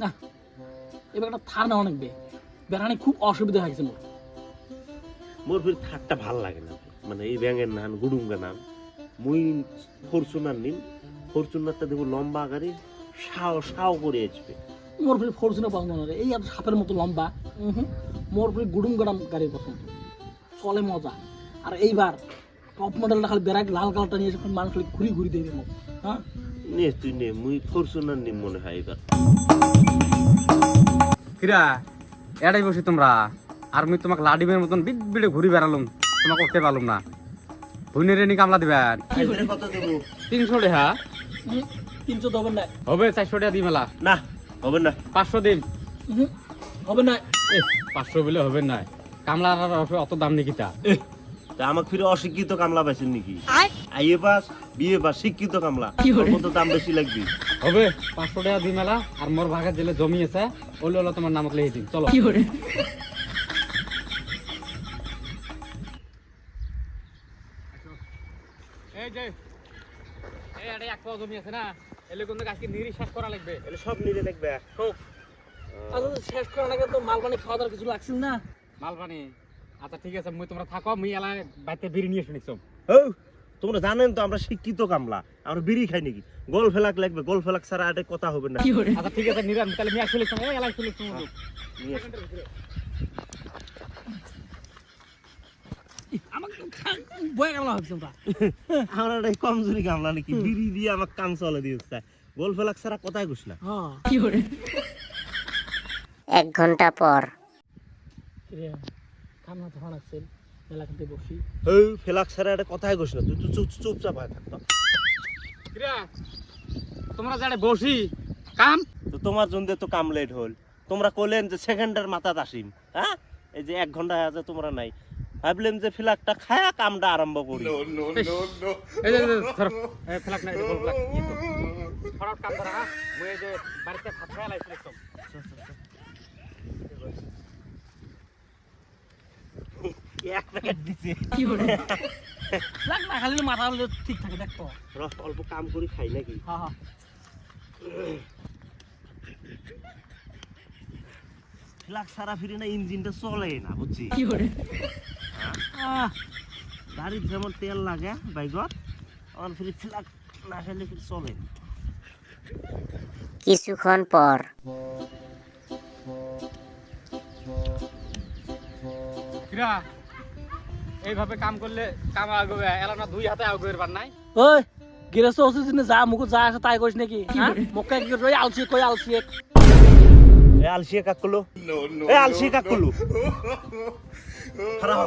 না এবার একটা থার নেওয়া লাগবে, বেড়ানি খুব অসুবিধা হয়ে গেছে মোর। মোর ফির থারটা ভাল লাগে না, মানে এই ব্যাঙের নান গুডুঙ্গা নাম মুই ফরচুনার নিন। ফরচুনারটা দেখো লম্বা গাড়ি সাও সাও করে আসবে। মোর ফির ফরচুনার পছন্দ না রে, এই আর সাপের মতো লম্বা। মোর ফির গুডুম গাড়াম গাড়ি পছন্দ, চলে মজা। আর এইবার টপ মডেলটা খালি বেড়াক লাল কালারটা নিয়ে যখন মানুষ খালি ঘুরি ঘুরি দেবে মোর। হ্যাঁ নে তুই নে, মুই ফরচুনার নিম মনে হয় এবার। কিরা এটাই বসি তোমরা, আর মুই তোমাকে লাডিমের মতন বিট বিড়ে ঘুরি বেড়ালুম, তোমাকে উঠতে পারলুম না। ভুইনের রেনি কামলা দিবেন আইজরে কত দেব? 300 টাকা 300 দেবেন না? হবে, 400 টাকা দিই মেলা। না হবে না। 500 দিন। হবে না? 500 বলে হবে না, কামলার আর অত দাম নাকি তা? তা আমাকে ফিরে অশিক্ষিত কামলা পাইছেন নাকি? আইএ পাস বিএ পাস শিক্ষিত কামলা কত দাম বেশি লাগবে? হবে 500 টাকা দিই মেলা। আর মোর ভাগের জেলে জমি আছে ওলে ওলে তোমার নামত লিখে দিন, চলো। এই যে এই আরে এক পাও জমি আছে না, এলে কোন আজকে নিরিশ্বাস করা লাগবে। এলে সব নিলে দেখবে হোক। আচ্ছা শেষ করার আগে তো মাল পানি খাওয়া দাওয়ার কিছু লাগছিল না? মালপানি আচ্ছা ঠিক আছে, মুই তোমরা থাকো, মুই এলা বাইতে বিড়ি নিয়ে শুনিছো। ও তোমরা জানেন তো আমরা শিক্ষিত কামলা, আমরা বিড়ি খাই নাকি? গোল ফেলাক লাগবে, গোল ফেলাক ছাড়া এটা কথা হবে না। আচ্ছা ঠিক আছে নিরাম, তাহলে মিয়া শুনিছো ওই এলা শুনিছো। নিয়ে আসো। আমাকে তো বয়ে গেল ভাবছি আমরা। আমরা এটা কমজোরি কামলা নাকি? বিড়ি দিয়ে আমাকে কাম চলে দিয়েছে, গোল ফেলাক ছাড়া কথাই কইস না। হ্যাঁ 1 ঘন্টা পর। কান্না ধরা লাগছে, এলাকাতে বসি। ও ফেলাক ছাড়া এটা কথাই কইস না, তুই তো চুপচাপ হয়ে থাকতো। কিরা তোমরা যারে বসি কাম তো তোমার জন্য তো কাম লেট হল। তোমরা কইলেন যে সেকেন্ডের মাথাত আসিম, হ্যাঁ এই যে 1 ঘন্টা আছে তোমরা নাই, ভাবলেন যে ফিলাকটা খায়া কামটা আরম্ভ করি। এই যে ধরো এই ফ্লাক না, এই বল ফ্লাক এই তো ফড়াট কাম ধরা। মুই এই যে বাড়িতে ভাত খাই লাইছিলাম। এক প্যাকেট দিছে। লাগ না খালি মাথা হলে ঠিক থাকে দেখতো। রস অল্প কাম করি খাই নাকি? হ্যাঁ হ্যাঁ ফিলাক সারা ফিরে না ইঞ্জিনটা চলে না, বুঝছি? গাড়ির যেমন তেল লাগে বাইকত, আমার ফিরে ফিলাক না খেলে ফিরে চলে। কিছুক্ষণ পর। কিরা এইভাবে কাম করলে কাম আগবে, এলা না 2 হাতে আগবে পার নাই। ওই গিরেছ ওসিস নে যা মুখ যা আছে তাই কইছ নাকি? হ্যাঁ মুখে কি কই আলসি কই আলসি এক। এ আলসিয়ে কাক করলো, এ আলসিয়ে কাক করলো। খারা হ,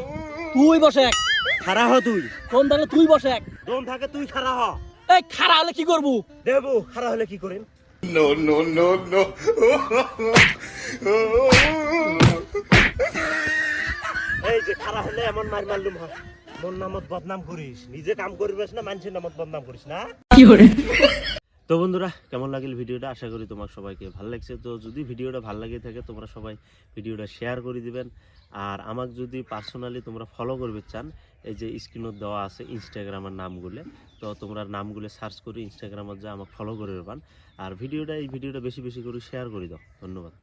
তুই বসে এক, খারা হ তুই। কোন দাঁড়ে তুই বসে এক। দম থাকে তুই খারা হ। এই খাড়া হলে কি করবো? দেবো খারা হলে কি করেন? এই যে খারা হলে এমন মার মারলুম হয়, মোর নামত বদনাম করিস, নিজে কাম করিস না, মানুষের নামত বদনাম করিস না। তো বন্ধুরা কেমন লাগল ভিডিওটা, আশা করি তোমার সবাইকে ভালো লাগছে। তো যদি ভিডিওটা ভালো লাগে থাকে তোমরা সবাই ভিডিওটা শেয়ার করে দিবেন। আর আমাকে যদি পার্সোনালি তোমরা ফলো করবে চান, এই যে স্ক্রিনত দেওয়া আছে ইনস্টাগ্রামের নামগুলো, তো তোমরা নামগুলো সার্চ করে ইনস্টাগ্রামত যা আমাকে ফলো করে দেবেন। আর এই ভিডিওটা বেশি বেশি করে শেয়ার করে দাও। ধন্যবাদ।